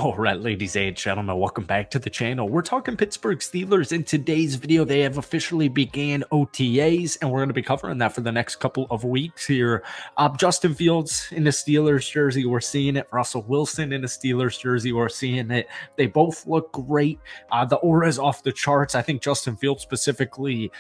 All right, ladies and gentlemen, welcome back to the channel. We're talking Pittsburgh Steelers. In today's video, they have officially began OTAs, and we're going to be covering that for the next couple of weeks here. Justin Fields in the Steelers jersey, we're seeing it. Russell Wilson in the Steelers jersey, we're seeing it. They both look great. The aura is off the charts. I think Justin Fields specifically,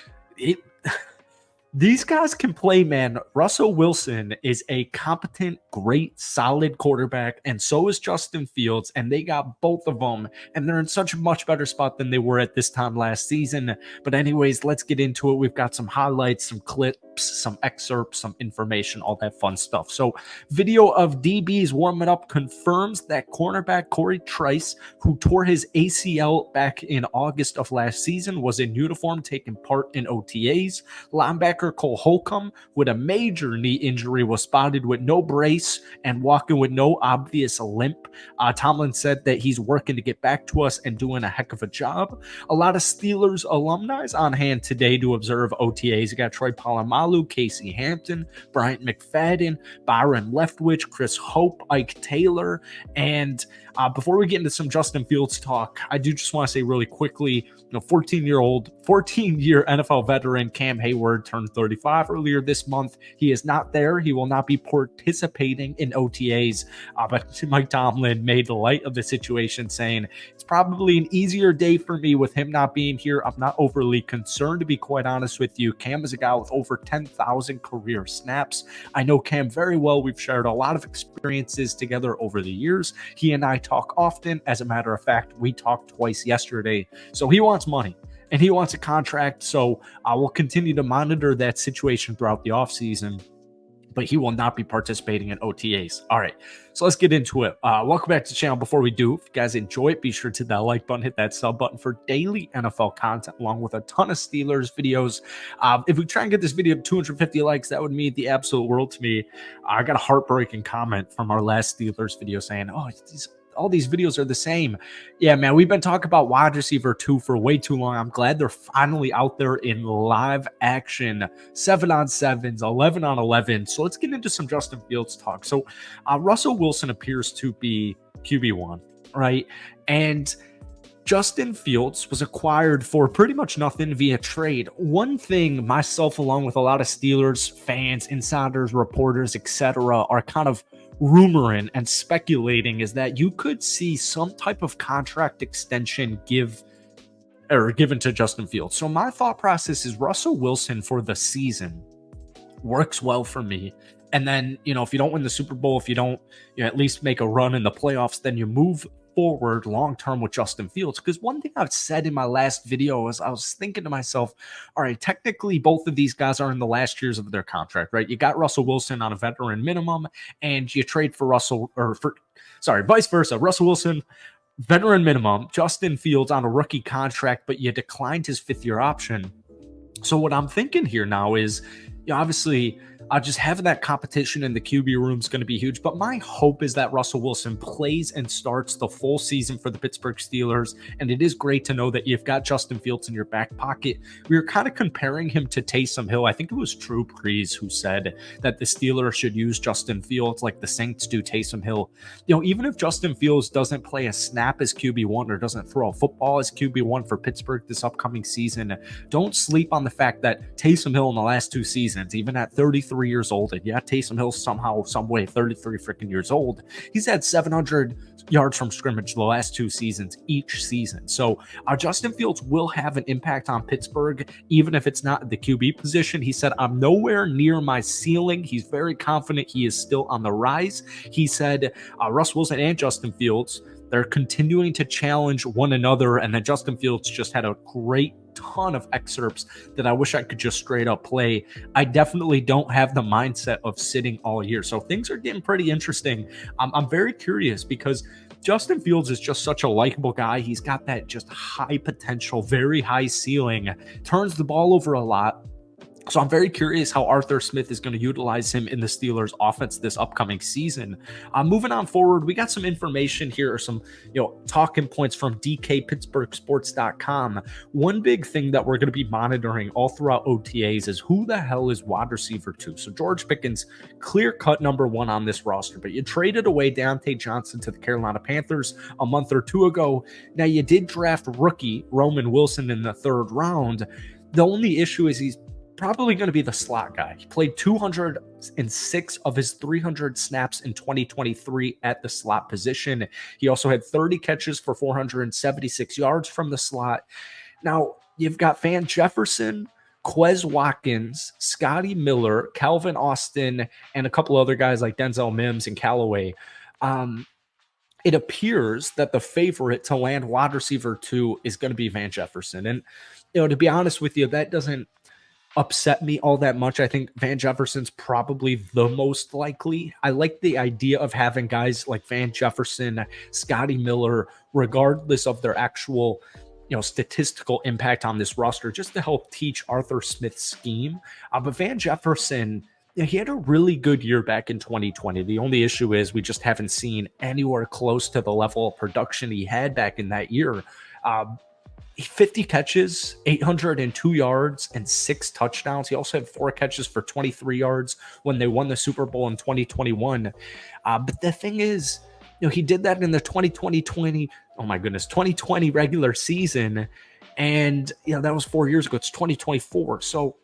these guys can play, man. Russell Wilson is a competent, great, solid quarterback, and so is Justin Fields, and they got both of them, and they're in such a much better spot than they were at this time last season. But anyways, let's get into it. We've got some highlights, some clips, some excerpts, some information, all that fun stuff. So video of DBs warming up confirms that cornerback Corey Trice, who tore his ACL back in August of last season, was in uniform taking part in OTAs. Linebacker Cole Holcomb with a major knee injury was spotted with no brace and walking with no obvious limp. Tomlin said that he's working to get back to us and doing a heck of a job. A lot of Steelers alumni on hand today to observe OTAs. You got Troy Polamalu, Casey Hampton, Bryant McFadden, Byron Leftwich, Chris Hope, Ike Taylor. And before we get into some Justin Fields talk, I do just want to say really quickly, 14-year NFL veteran Cam Heyward turned 35 earlier this month. He is not there. He will not be participating in OTAs. But Mike Tomlin made light of the situation, saying, it's probably an easier day for me with him not being here. I'm not overly concerned, to be quite honest with you. Cam is a guy with over 10,000 career snaps. I know Cam very well. We've shared a lot of experiences together over the years. He and I talk often. As a matter of fact, we talked twice yesterday. So he wants money and he wants a contract. So we'll continue to monitor that situation throughout the offseason, but he will not be participating in OTAs. All right, so let's get into it. Welcome back to the channel. Before we do, if you guys enjoy it, be sure to hit that like button, hit that sub button for daily NFL content, along with a ton of Steelers videos. If we try and get this video to 250 likes, that would mean the absolute world to me. I got a heartbreaking comment from our last Steelers video saying, oh, all these videos are the same. Yeah, man, we've been talking about wide receiver 2 for way too long. I'm glad they're finally out there in live action, 7-on-7s, 11-on-11. So let's get into some Justin Fields talk. So Russell Wilson appears to be QB1, right? And Justin Fields was acquired for pretty much nothing via trade. One thing myself, along with a lot of Steelers fans, insiders, reporters, etc., are kind of rumoring and speculating is that you could see some type of contract extension given to Justin Fields. So my thought process is Russell Wilson for the season works well for me. And then, if you don't win the Super Bowl, if you don't at least make a run in the playoffs, then you move forward long-term with Justin Fields. Because one thing I've said in my last video is I was thinking to myself, all right, technically both of these guys are in the last years of their contract, right? You got Russell Wilson on a veteran minimum and you trade for vice versa. Russell Wilson, veteran minimum, Justin Fields on a rookie contract, but you declined his 5th-year option. So what I'm thinking here now is, obviously, just having that competition in the QB room is going to be huge. But my hope is that Russell Wilson plays and starts the full season for the Pittsburgh Steelers. And it is great to know that you've got Justin Fields in your back pocket. We were kind of comparing him to Taysom Hill. I think it was Drew Brees who said that the Steelers should use Justin Fields like the Saints do Taysom Hill. Even if Justin Fields doesn't play a snap as QB1 or doesn't throw a football as QB1 for Pittsburgh this upcoming season, don't sleep on the fact that Taysom Hill in the last 2 seasons, even at 33 years old, and Taysom Hill somehow, some way, 33 freaking years old, he's had 700 yards from scrimmage the last 2 seasons, each season. So Justin Fields will have an impact on Pittsburgh, even if it's not the QB position. He said, I'm nowhere near my ceiling. He's very confident he is still on the rise. He said Russ Wilson and Justin Fields, they're continuing to challenge one another, and then Justin Fields just had a great ton of excerpts that I wish I could just straight up play. I definitely don't have the mindset of sitting all year. So things are getting pretty interesting. I'm very curious because Justin Fields is just such a likable guy. He's got that just high potential, very high ceiling, turns the ball over a lot. So I'm very curious how Arthur Smith is going to utilize him in the Steelers offense this upcoming season. Moving on forward, we got some information here, or some, talking points from DKPittsburghSports.com. One big thing that we're going to be monitoring all throughout OTAs is who the hell is wide receiver 2. So George Pickens, clear cut number 1 on this roster, but you traded away Deontay Johnson to the Carolina Panthers a month or two ago. Now you did draft rookie Roman Wilson in the 3rd round. The only issue is he's probably going to be the slot guy. He played 206 of his 300 snaps in 2023 at the slot position. He also had 30 catches for 476 yards from the slot. Now, you've got Van Jefferson, Quez Watkins, Scotty Miller, Calvin Austin, and a couple other guys like Denzel Mims and Callaway. It appears that the favorite to land wide receiver 2 is going to be Van Jefferson. And, to be honest with you, that doesn't upset me all that much. I think Van Jefferson's probably the most likely. I like the idea of having guys like Van Jefferson, Scotty Miller, regardless of their actual, statistical impact on this roster, just to help teach Arthur Smith's scheme. But Van Jefferson, he had a really good year back in 2020. The only issue is we just haven't seen anywhere close to the level of production he had back in that year. 50 catches, 802 yards, and 6 touchdowns. He also had 4 catches for 23 yards when they won the Super Bowl in 2021. But the thing is, he did that in the 2020 regular season. And, that was 4 years ago. It's 2024. So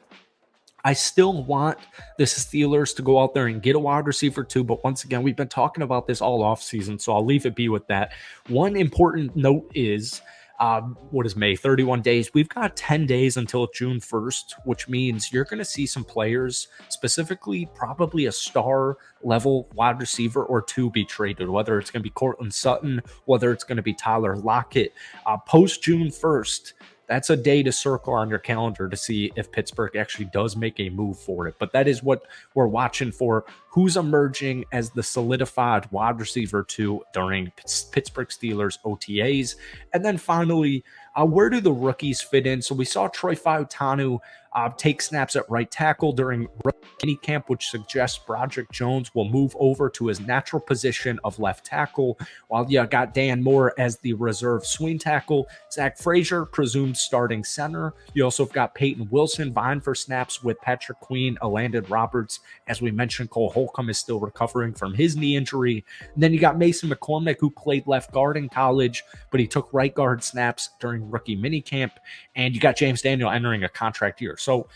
I still want the Steelers to go out there and get a wide receiver 2. But once again, we've been talking about this all offseason, so I'll leave it be with that. One important note is, what is May? 31 days. We've got 10 days until June 1st, which means you're going to see some players, specifically probably a star level wide receiver or 2, be traded, whether it's going to be Cortland Sutton, whether it's going to be Tyler Lockett. Post June 1st, that's a day to circle on your calendar to see if Pittsburgh actually does make a move for it. But that is what we're watching for. Who's emerging as the solidified wide receiver 2 during Pittsburgh Steelers OTAs. And then finally, where do the rookies fit in? So we saw Troy Fautanu take snaps at right tackle during mini camp, which suggests Broderick Jones will move over to his natural position of left tackle, while you got Dan Moore as the reserve swing tackle. Zach Frazier presumed starting center. You also have got Peyton Wilson vying for snaps with Patrick Queen, Landon Roberts. As we mentioned, Cole Holcomb is still recovering from his knee injury. And then you got Mason McCormick, who played left guard in college, but he took right guard snaps during rookie minicamp. And you got James Daniel entering a contract year. So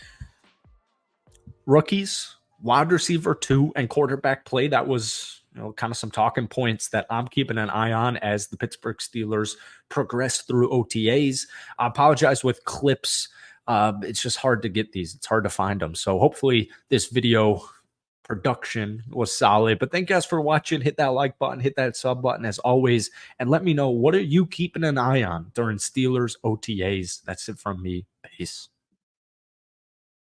rookies, wide receiver 2, and quarterback play, that was kind of some talking points that I'm keeping an eye on as the Pittsburgh Steelers progress through OTAs. I apologize with clips. It's just hard to get these. It's hard to find them. So hopefully this video production was solid. But thank you guys for watching. Hit that like button, hit that sub button as always, and let me know, what are you keeping an eye on during Steelers OTAs? That's it from me. Peace.